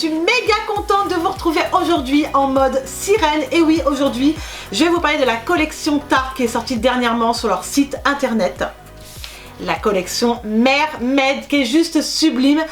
suis méga contente de vous retrouver aujourd'hui en mode sirène. Et oui, aujourd'hui, je vais vous parler de la collection Tarte qui est sortie dernièrement sur leur site internet. La collection Mermaid qui est juste sublime.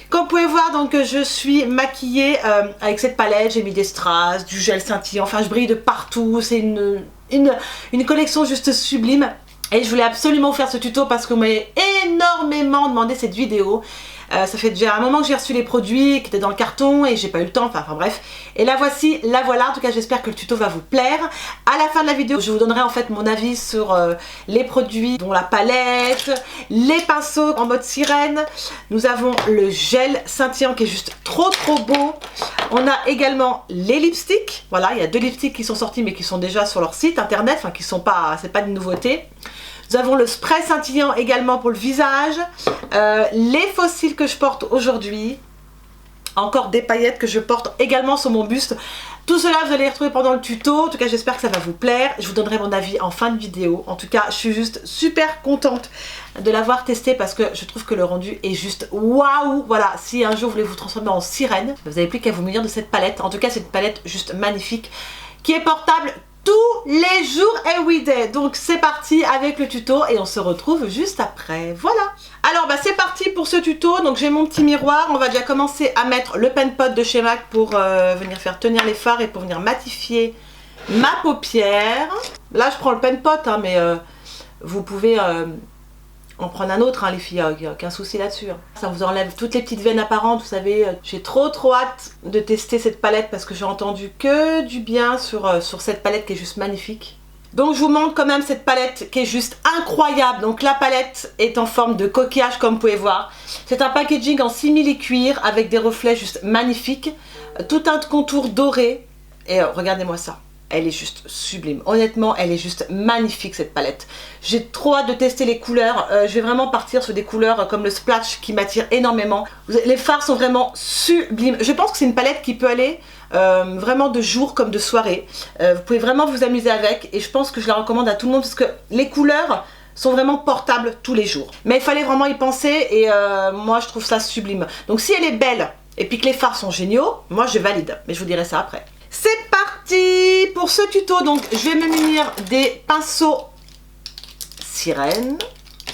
Comme vous pouvez voir, donc je suis maquillée avec cette palette, j'ai mis des strass, du gel scintillant, enfin je brille de partout, c'est une collection juste sublime. Et je voulais absolument vous faire ce tuto parce que vous m'avez énormément demandé cette vidéo. Ça fait déjà un moment que j'ai reçu les produits qui étaient dans le carton et j'ai pas eu le temps, enfin bref. Et la voici, la voilà, en tout cas j'espère que le tuto va vous plaire. À la fin de la vidéo, je vous donnerai en fait mon avis sur les produits, dont la palette, les pinceaux en mode sirène. Nous avons le gel scintillant qui est juste trop beau. On a également les lipsticks, voilà, il y a 2 lipsticks qui sont sortis mais qui sont déjà sur leur site internet, enfin qui sont pas, c'est pas de nouveauté. Nous avons le spray scintillant également pour le visage, les fossiles que je porte aujourd'hui, encore des paillettes que je porte également sur mon buste. Tout cela vous allez les retrouver pendant le tuto, en tout cas j'espère que ça va vous plaire. Je vous donnerai mon avis en fin de vidéo. En tout cas je suis juste super contente de l'avoir testé parce que je trouve que le rendu est juste waouh. Voilà, si un jour vous voulez vous transformer en sirène, vous n'avez plus qu'à vous munir de cette palette. En tout cas c'est une palette juste magnifique qui est portable tous les jours everyday. Donc c'est parti avec le tuto et on se retrouve juste après. Voilà. Alors bah c'est parti pour ce tuto. Donc j'ai mon petit miroir. On va déjà commencer à mettre le pen pot de chez MAC pour venir faire tenir les fards et pour venir matifier ma paupière. Là je prends le pen pot hein, mais vous pouvez en prendre un autre hein, les filles, il n'y a aucun souci là-dessus. Hein. Ça vous enlève toutes les petites veines apparentes, vous savez. J'ai trop hâte de tester cette palette parce que j'ai entendu que du bien sur cette palette qui est juste magnifique. Donc je vous montre quand même cette palette qui est juste incroyable. Donc la palette est en forme de coquillage comme vous pouvez voir. C'est un packaging en simili cuir avec des reflets juste magnifiques. Tout un contour doré. Et regardez-moi ça. Elle est juste sublime. Honnêtement, elle est juste magnifique cette palette. J'ai trop hâte de tester les couleurs. Je vais vraiment partir sur des couleurs comme le splash qui m'attire énormément. Les fards sont vraiment sublimes. Je pense que c'est une palette qui peut aller vraiment de jour comme de soirée. Vous pouvez vraiment vous amuser avec et je pense que je la recommande à tout le monde parce que les couleurs sont vraiment portables tous les jours. Mais il fallait vraiment y penser et moi je trouve ça sublime. Donc si elle est belle et puis que les fards sont géniaux, moi je valide. Mais je vous dirai ça après. C'est parti pour ce tuto. Donc je vais me munir des pinceaux sirène.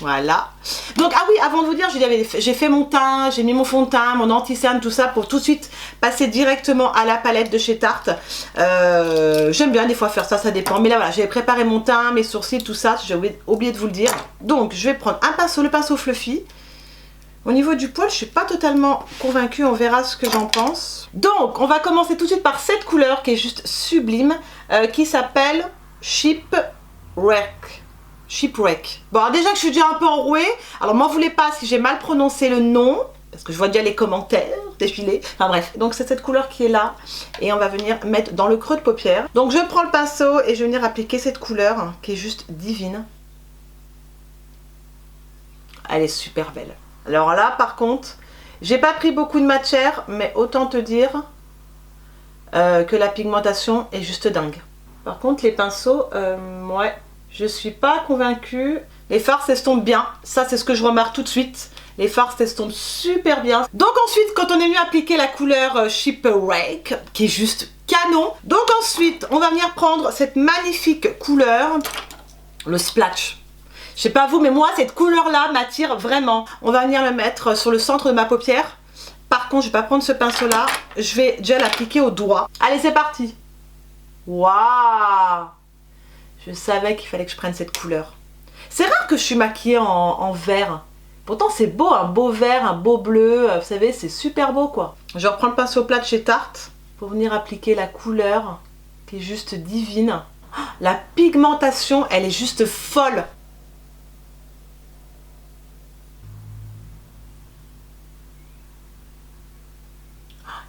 Voilà. Donc ah oui, avant de vous dire, j'ai fait mon teint, j'ai mis mon fond de teint, mon anti-cerne, tout ça pour tout de suite passer directement à la palette de chez Tarte. J'aime bien des fois faire ça, ça dépend. Mais là voilà, j'ai préparé mon teint, mes sourcils, tout ça. J'ai oublié de vous le dire. Donc je vais prendre un pinceau, le pinceau Fluffy. Au niveau du poil, je suis pas totalement convaincue, on verra ce que j'en pense. Donc, on va commencer tout de suite par cette couleur qui est juste sublime, qui s'appelle Shipwreck. Shipwreck. Bon, alors déjà que je suis déjà un peu enrouée, alors m'en voulez pas si j'ai mal prononcé le nom, parce que je vois déjà les commentaires défiler. Enfin bref, donc c'est cette couleur qui est là, et on va venir mettre dans le creux de paupière. Donc je prends le pinceau et je vais venir appliquer cette couleur, hein, qui est juste divine. Elle est super belle. Alors là, par contre, j'ai pas pris beaucoup de matière, mais autant te dire que la pigmentation est juste dingue. Par contre, les pinceaux, ouais, je suis pas convaincue. Les fards s'estompent bien, ça c'est ce que je remarque tout de suite. Les fards s'estompent super bien. Donc ensuite, quand on est venu appliquer la couleur Shipwreck, qui est juste canon. Donc ensuite, on va venir prendre cette magnifique couleur, le splash. Je sais pas vous, mais moi, cette couleur-là m'attire vraiment. On va venir le mettre sur le centre de ma paupière. Par contre, je vais pas prendre ce pinceau-là. Je vais déjà l'appliquer au doigt. Allez, c'est parti. Waouh! Je savais qu'il fallait que je prenne cette couleur. C'est rare que je suis maquillée en vert. Pourtant, c'est beau, un beau vert, un beau bleu. Vous savez, c'est super beau, quoi. Je reprends le pinceau plat de chez Tarte pour venir appliquer la couleur qui est juste divine. La pigmentation, elle est juste folle.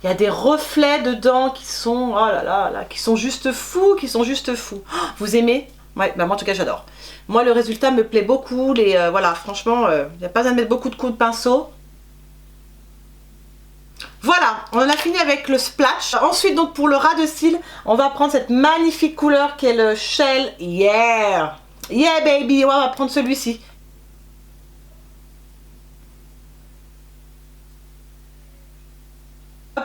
Il y a des reflets dedans qui sont, oh là là, là, qui sont juste fous, Vous aimez? Ouais, bah moi en tout cas j'adore. Moi le résultat me plaît beaucoup, voilà, franchement, il n'y a pas besoin de mettre beaucoup de coups de pinceau. Voilà, on en a fini avec le splash. Ensuite donc pour le ras de cils, on va prendre cette magnifique couleur qui est le Shell. Yeah! Yeah baby, ouais, on va prendre celui-ci.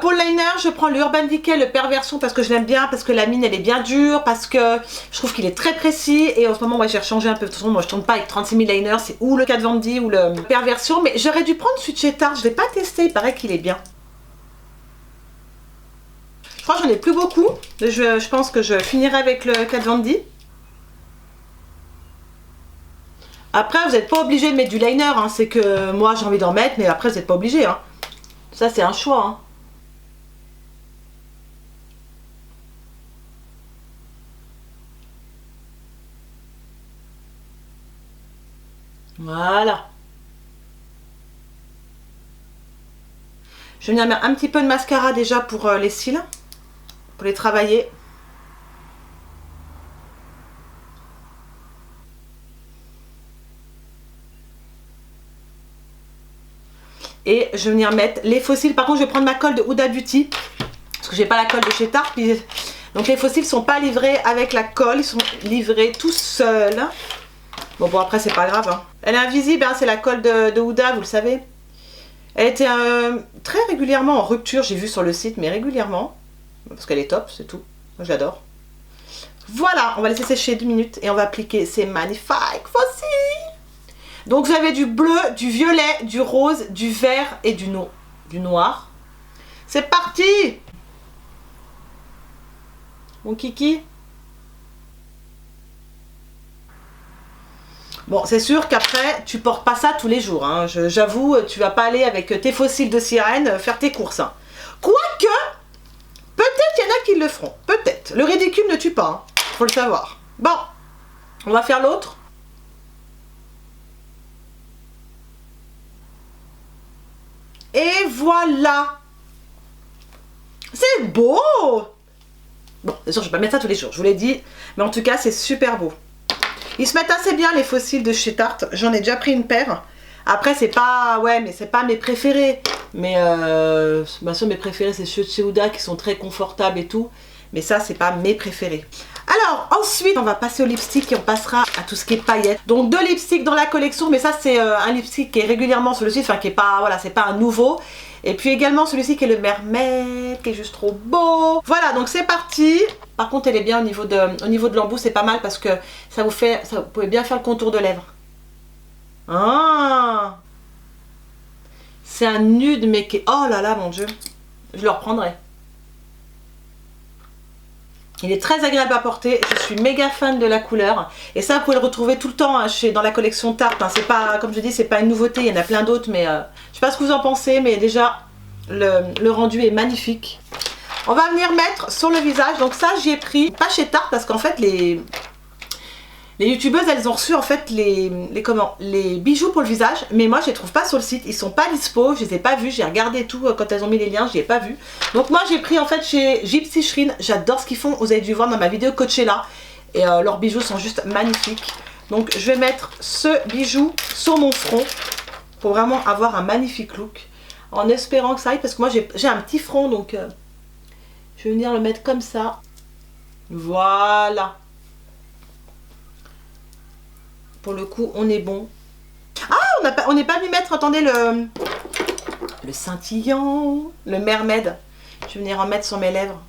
Pour le liner, je prends le Urban Decay, le Perversion, parce que je l'aime bien, parce que la mine elle est bien dure, parce que je trouve qu'il est très précis. Et en ce moment, moi j'ai rechangé un peu. De toute façon, moi je tourne pas avec 36 000 liners, c'est ou le Kat Von D ou le Perversion. Mais j'aurais dû prendre celui de chez Tarte, je l'ai pas testé, il paraît qu'il est bien. Je crois que j'en ai plus beaucoup. Je pense que je finirai avec le Kat Von D. Après, vous n'êtes pas obligé de mettre du liner, hein. C'est que moi j'ai envie d'en mettre, mais après vous n'êtes pas obligé. Hein. Ça c'est un choix. Hein. Voilà. Je vais venir mettre un petit peu de mascara déjà pour les cils, pour les travailler. Et je vais venir mettre les faux cils. Par contre, je vais prendre ma colle de Huda Beauty, parce que j'ai pas la colle de chez Tarte. Donc les faux cils sont pas livrés avec la colle, ils sont livrés tout seuls. Bon, après c'est pas grave. Hein. Elle est invisible, hein, c'est la colle de Huda, vous le savez. Elle était très régulièrement en rupture, j'ai vu sur le site, mais régulièrement. Parce qu'elle est top, c'est tout. Moi j'adore. Voilà, on va laisser sécher 2 minutes et on va appliquer ces magnifiques faux cils. Donc vous avez du bleu, du violet, du rose, du vert et du noir. C'est parti! Mon kiki. Bon, c'est sûr qu'après, tu portes pas ça tous les jours. Hein. J'avoue, tu vas pas aller avec tes fossiles de sirène faire tes courses. Hein. Quoique, peut-être il y en a qui le feront. Peut-être. Le ridicule ne tue pas. Hein. Faut le savoir. Bon, on va faire l'autre. Et voilà. C'est beau. Bon, bien sûr, je vais pas mettre ça tous les jours, je vous l'ai dit. Mais en tout cas, c'est super beau. Ils se mettent assez bien, les fossiles de chez Tarte. J'en ai déjà pris une paire. Après, c'est pas... Ouais, mais c'est pas mes préférés. Mais, bien sûr, mes préférés, c'est ceux de chez Huda qui sont très confortables et tout. Mais ça, c'est pas mes préférés. Alors, ensuite, on va passer au lipstick et on passera à tout ce qui est paillettes. Donc, 2 lipsticks dans la collection. Mais ça, c'est un lipstick qui est régulièrement sur le site. Enfin, qui est pas... Voilà, c'est pas un nouveau. Et puis également celui-ci qui est le Mermaid, qui est juste trop beau. Voilà, donc c'est parti. Par contre, elle est bien au niveau de l'embout, c'est pas mal parce que ça vous pouvez bien faire le contour de lèvres. Ah, c'est un nude, mais qui est... Oh là là, mon Dieu. Je le reprendrai. Il est très agréable à porter. Je suis méga fan de la couleur. Et ça, vous pouvez le retrouver tout le temps hein, dans la collection Tarte. Hein. C'est pas, comme je dis, c'est pas une nouveauté. Il y en a plein d'autres, mais je sais pas ce que vous en pensez, mais déjà, le rendu est magnifique. On va venir mettre sur le visage. Donc ça, j'y ai pris, pas chez Tarte, parce qu'en fait, les youtubeuses, elles ont reçu en fait les bijoux pour le visage, mais moi je les trouve pas sur le site, ils sont pas dispo, je les ai pas vus, j'ai regardé tout quand elles ont mis les liens, je les ai pas vus. Donc moi j'ai pris en fait chez Gypsy Shrine, j'adore ce qu'ils font, vous avez dû voir dans ma vidéo Coachella, et leurs bijoux sont juste magnifiques. Donc je vais mettre ce bijou sur mon front, pour vraiment avoir un magnifique look, en espérant que ça aille, parce que moi j'ai un petit front, donc je vais venir le mettre comme ça, voilà. Pour le coup, on est bon. Ah, on n'est pas venu mettre, attendez, le scintillant, le Mermaid. Je vais venir en mettre sur mes lèvres.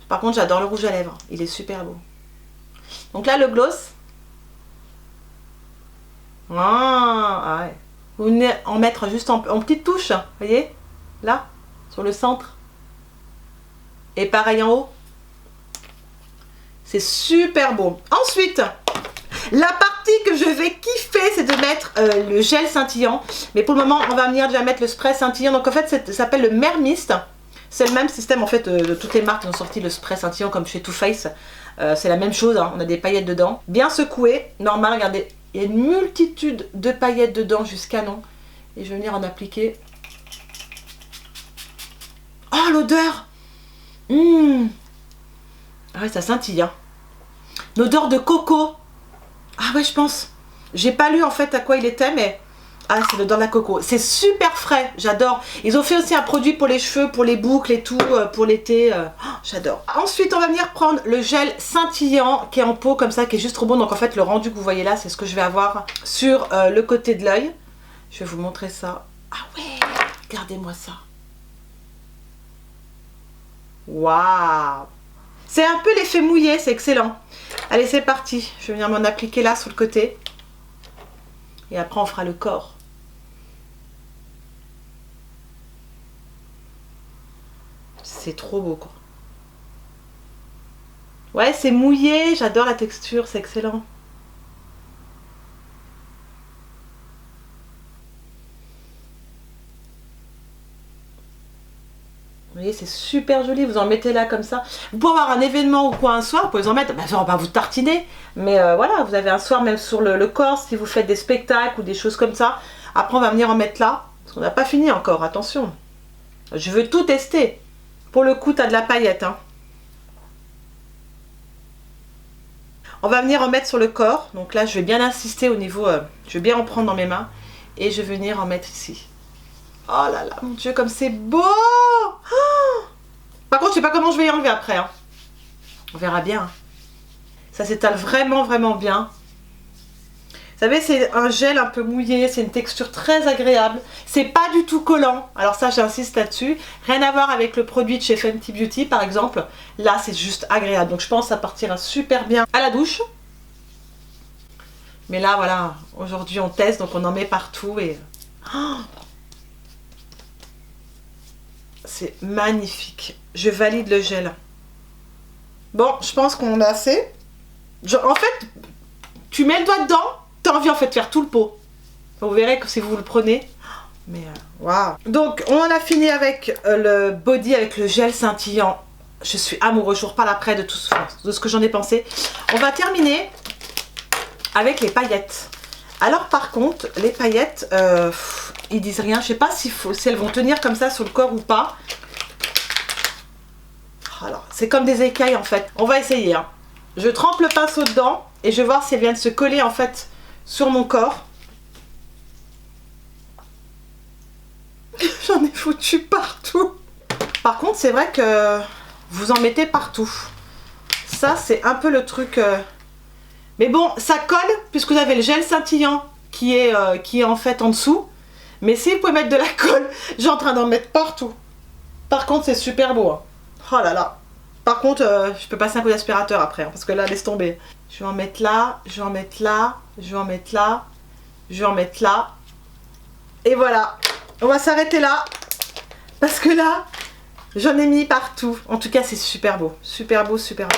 Par contre, j'adore le rouge à lèvres. Il est super beau. Donc là, le gloss. Ah ouais. Vous venez en mettre juste en petites touches. Vous voyez? Là, sur le centre. Et pareil en haut. C'est super beau. Ensuite, la partie que je vais kiffer, c'est de mettre le gel scintillant. Mais pour le moment, on va venir déjà mettre le spray scintillant. Donc en fait, ça s'appelle le Mermist. C'est le même système en fait de toutes les marques qui ont sorti le spray scintillant comme chez Too Faced. C'est la même chose, hein. On a des paillettes dedans. Bien secoué. Normal, regardez, il y a une multitude de paillettes dedans jusqu'à non. Et je vais venir en appliquer. Oh, l'odeur. Ah ouais, ça scintille. Hein. L'odeur de coco. Ah ouais, je pense. J'ai pas lu en fait à quoi il était, mais... Ah, c'est l'odeur de la coco. C'est super frais, j'adore. Ils ont fait aussi un produit pour les cheveux, pour les boucles et tout, pour l'été. Oh, j'adore. Ensuite, on va venir prendre le gel scintillant qui est en pot comme ça, qui est juste trop bon. Donc en fait, le rendu que vous voyez là, c'est ce que je vais avoir sur le côté de l'œil. Je vais vous montrer ça. Ah ouais, regardez-moi ça. Waouh! C'est un peu l'effet mouillé, c'est excellent. Allez, c'est parti. Je vais venir m'en appliquer là, sur le côté. Et après, on fera le corps. C'est trop beau, quoi. Ouais, c'est mouillé. J'adore la texture, c'est excellent. Vous voyez, c'est super joli, vous en mettez là comme ça. Vous pouvez avoir un événement ou quoi un soir, vous pouvez en mettre, on va pas vous tartiner, mais voilà, vous avez un soir même sur le corps, si vous faites des spectacles ou des choses comme ça. Après, on va venir en mettre là, parce qu'on n'a pas fini encore, attention. Je veux tout tester. Pour le coup, tu as de la paillette. Hein. On va venir en mettre sur le corps, donc là, je vais bien insister au niveau, je vais bien en prendre dans mes mains, et je vais venir en mettre ici. Oh là là, mon Dieu, comme c'est beau! Oh, par contre, je sais pas comment je vais y enlever après. Hein. On verra bien. Ça s'étale vraiment, vraiment bien. Vous savez, c'est un gel un peu mouillé. C'est une texture très agréable. C'est pas du tout collant. Alors ça, j'insiste là-dessus. Rien à voir avec le produit de chez Fenty Beauty, par exemple. Là, c'est juste agréable. Donc, je pense que ça partira super bien à la douche. Mais là, voilà. Aujourd'hui, on teste. Donc, on en met partout. Et... Oh, c'est magnifique. Je valide le gel. Bon, je pense qu'on en a assez. En fait, tu mets le doigt dedans, tu as envie en fait de faire tout le pot. Vous verrez que si vous le prenez. Mais waouh. Donc, on en a fini avec le body, avec le gel scintillant. Je suis amoureux. Je vous reparle après de tout ce que j'en ai pensé. On va terminer avec les paillettes. Alors, par contre, les paillettes... ils disent rien, je sais pas si elles vont tenir comme ça sur le corps ou pas. Alors, c'est comme des écailles en fait. On va essayer. Hein. Je trempe le pinceau dedans et je vais voir si elles viennent se coller en fait sur mon corps. J'en ai foutu partout. Par contre, c'est vrai que vous en mettez partout. Ça, c'est un peu le truc... Mais bon, ça colle puisque vous avez le gel scintillant qui est en fait en dessous. Mais si vous pouvez mettre de la colle, j'ai en train d'en mettre partout. Par contre, c'est super beau. Hein. Oh là là. Par contre, je peux passer un coup d'aspirateur après. Hein, parce que là, laisse tomber. Je vais en mettre là, je vais en mettre là, je vais en mettre là, je vais en mettre là. Et voilà. On va s'arrêter là. Parce que là, j'en ai mis partout. En tout cas, c'est super beau. Super beau, super beau.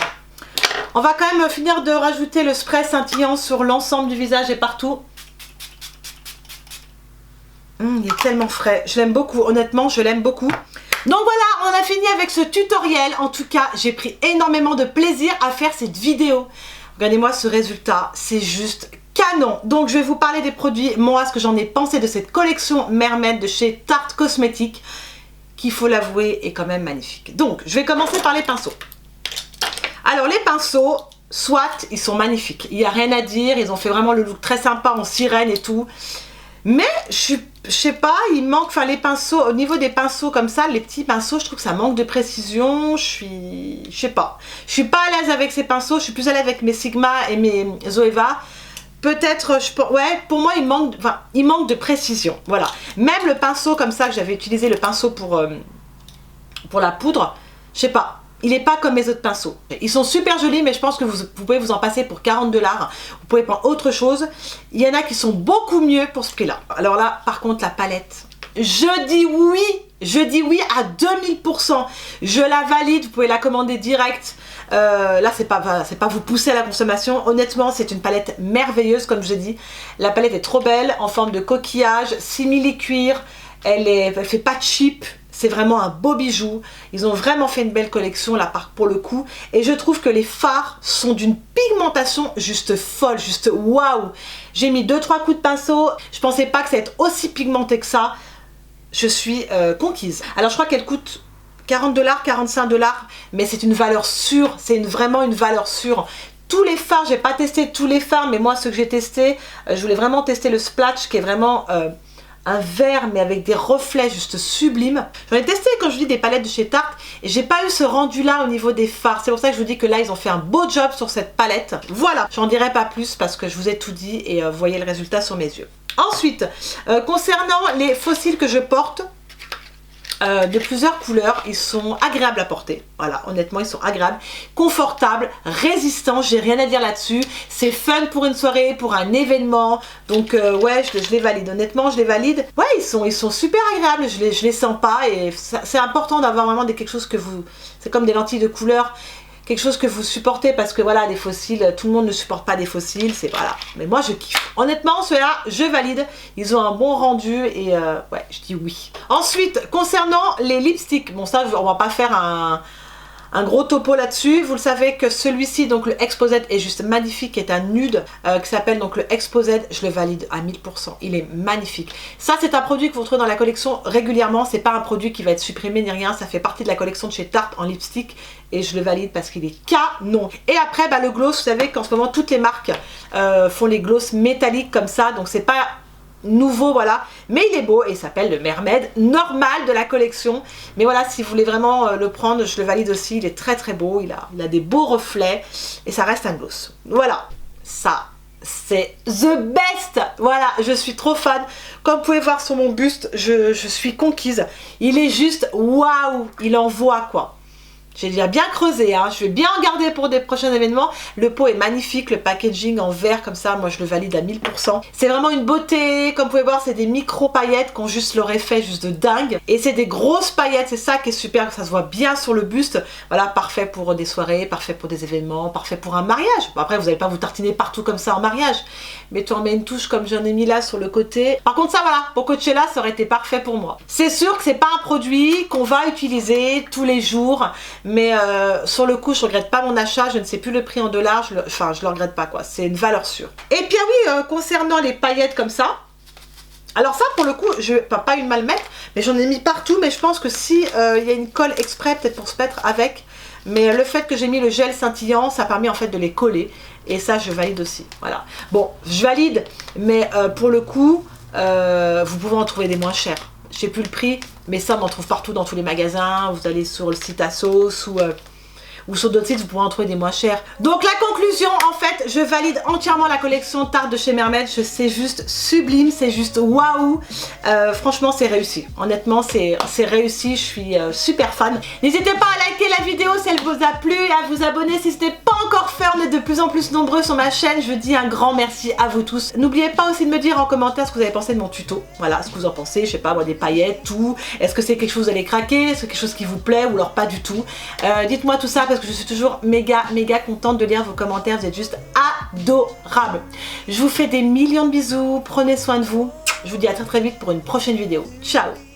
On va quand même finir de rajouter le spray scintillant sur l'ensemble du visage et partout. Il est tellement frais, je l'aime beaucoup, honnêtement je l'aime beaucoup. Donc voilà, on a fini avec ce tutoriel. En tout cas, j'ai pris énormément de plaisir à faire cette vidéo. Regardez-moi ce résultat, c'est juste canon. Donc je vais vous parler des produits, moi ce que j'en ai pensé de cette collection Mermaid de chez Tarte Cosmetics, qui il faut l'avouer est quand même magnifique. Donc je vais commencer par les pinceaux. Alors les pinceaux, soit ils sont magnifiques, il n'y a rien à dire, ils ont fait vraiment le look très sympa en sirène et tout. Mais je sais pas, il manque, enfin les pinceaux, au niveau des pinceaux comme ça, les petits pinceaux, je trouve que ça manque de précision. Je sais pas. Je suis pas à l'aise avec ces pinceaux, je suis plus à l'aise avec mes Sigma et mes Zoeva. Peut-être, ouais, pour moi il manque de précision, voilà. Même le pinceau comme ça que j'avais utilisé, le pinceau pour la poudre, je sais pas. Il n'est pas comme mes autres pinceaux. Ils sont super jolis, mais je pense que vous pouvez vous en passer pour 40 $. Vous pouvez prendre autre chose. Il y en a qui sont beaucoup mieux pour ce prix-là. Alors là, par contre, la palette. Je dis oui à 2000%. Je la valide, vous pouvez la commander direct. Là, c'est pas vous pousser à la consommation. Honnêtement, c'est une palette merveilleuse, comme je vous ai dit. La palette est trop belle, en forme de coquillage, simili-cuir. Elle fait pas cheap. C'est vraiment un beau bijou. Ils ont vraiment fait une belle collection là pour le coup. Et je trouve que les fards sont d'une pigmentation juste folle, juste waouh. J'ai mis 2-3 coups de pinceau. Je pensais pas que ça allait être aussi pigmenté que ça. Je suis conquise. Alors je crois qu'elle coûte 40 $, 45 $. Mais c'est une valeur sûre. C'est vraiment une valeur sûre. Tous les fards, j'ai pas testé tous les fards. Mais moi, ceux que j'ai testés, je voulais vraiment tester le Splash qui est vraiment... un vert mais avec des reflets juste sublimes. J'en ai testé quand je dis des palettes de chez Tarte et j'ai pas eu ce rendu là au niveau des fards. C'est pour ça que je vous dis que là ils ont fait un beau job sur cette palette. Voilà, j'en dirai pas plus parce que je vous ai tout dit et vous voyez le résultat sur mes yeux. Ensuite, concernant les fossiles que je porte, de plusieurs couleurs. Ils sont agréables à porter. Voilà, honnêtement, ils sont agréables, confortables, résistants. J'ai rien à dire là-dessus. C'est fun pour une soirée, pour un événement. Donc, ouais, je les valide. Honnêtement, je les valide. Ouais, ils sont super agréables. Je les sens pas. Et c'est important d'avoir vraiment quelque chose que vous... C'est comme des lentilles de couleur. Quelque chose que vous supportez parce que voilà, les fossiles, tout le monde ne supporte pas des fossiles, c'est voilà. Mais moi je kiffe. Honnêtement, ceux-là, je valide. Ils ont un bon rendu et ouais, je dis oui. Ensuite, concernant les lipsticks, bon ça, on va pas faire un gros topo là-dessus. Vous le savez que celui-ci, donc le Exposed, est juste magnifique, est un nude qui s'appelle donc le Exposed. Je le valide à 1000%. Il est magnifique. Ça, c'est un produit que vous retrouvez dans la collection régulièrement. C'est pas un produit qui va être supprimé ni rien. Ça fait partie de la collection de chez Tarte en lipstick. Et je le valide parce qu'il est canon. Et après, bah, le gloss, vous savez qu'en ce moment, toutes les marques font les gloss métalliques comme ça. Donc, c'est pas nouveau, voilà, mais il est beau et il s'appelle le Mermaid normal de la collection. Mais voilà, si vous voulez vraiment le prendre, je le valide aussi. Il est très très beau, il a des beaux reflets et ça reste un gloss. Voilà, ça c'est the best. Voilà, je suis trop fan. Comme vous pouvez voir sur mon buste, je suis conquise. Il est juste waouh, il envoie quoi. J'ai déjà bien creusé, hein. Je vais bien en garder pour des prochains événements. Le pot est magnifique, le packaging en verre comme ça, moi je le valide à 1000%. C'est vraiment une beauté, comme vous pouvez voir, c'est des micro paillettes qui ont juste leur effet juste de dingue. Et c'est des grosses paillettes, c'est ça qui est super, ça se voit bien sur le buste. Voilà, parfait pour des soirées, parfait pour des événements, parfait pour un mariage. Bon, après, vous n'allez pas vous tartiner partout comme ça en mariage. Mais tu en mets une touche comme j'en ai mis là sur le côté. Par contre, ça voilà, pour Coachella, ça aurait été parfait pour moi. C'est sûr que c'est pas un produit qu'on va utiliser tous les jours. Mais sur le coup, je regrette pas mon achat, je ne sais plus le prix en dollars, je le regrette pas quoi, c'est une valeur sûre. Et puis oui, concernant les paillettes comme ça, alors ça pour le coup, je vais pas eu de mal mettre, mais j'en ai mis partout, mais je pense que si il y a une colle exprès peut-être pour se mettre avec, mais le fait que j'ai mis le gel scintillant, ça a permis en fait de les coller, et ça je valide aussi, voilà. Bon, je valide, mais pour le coup, vous pouvez en trouver des moins chers. Je sais plus le prix, mais ça on en trouve partout dans tous les magasins. Vous allez sur le site Asos ou sur d'autres sites, vous pourrez en trouver des moins chers. Donc la conclusion, en fait, je valide entièrement la collection Tarte de chez Mermaid. C'est juste sublime, c'est juste waouh. Franchement, c'est réussi. Honnêtement, c'est réussi. Je suis super fan. N'hésitez pas à liker la vidéo si elle vous a plu et à vous abonner si ce n'est pas encore fait. On est de plus en plus nombreux sur ma chaîne. Je dis un grand merci à vous tous. N'oubliez pas aussi de me dire en commentaire ce que vous avez pensé de mon tuto. Voilà, ce que vous en pensez. Je sais pas, moi, des paillettes, tout. Est-ce que c'est quelque chose que vous allez craquer? Est-ce que c'est quelque chose qui vous plaît ou alors pas du tout? Dites-moi tout ça parce que je suis toujours méga contente de lire vos commentaires, vous êtes juste adorables. Je vous fais des millions de bisous, prenez soin de vous. Je vous dis à très vite pour une prochaine vidéo. Ciao!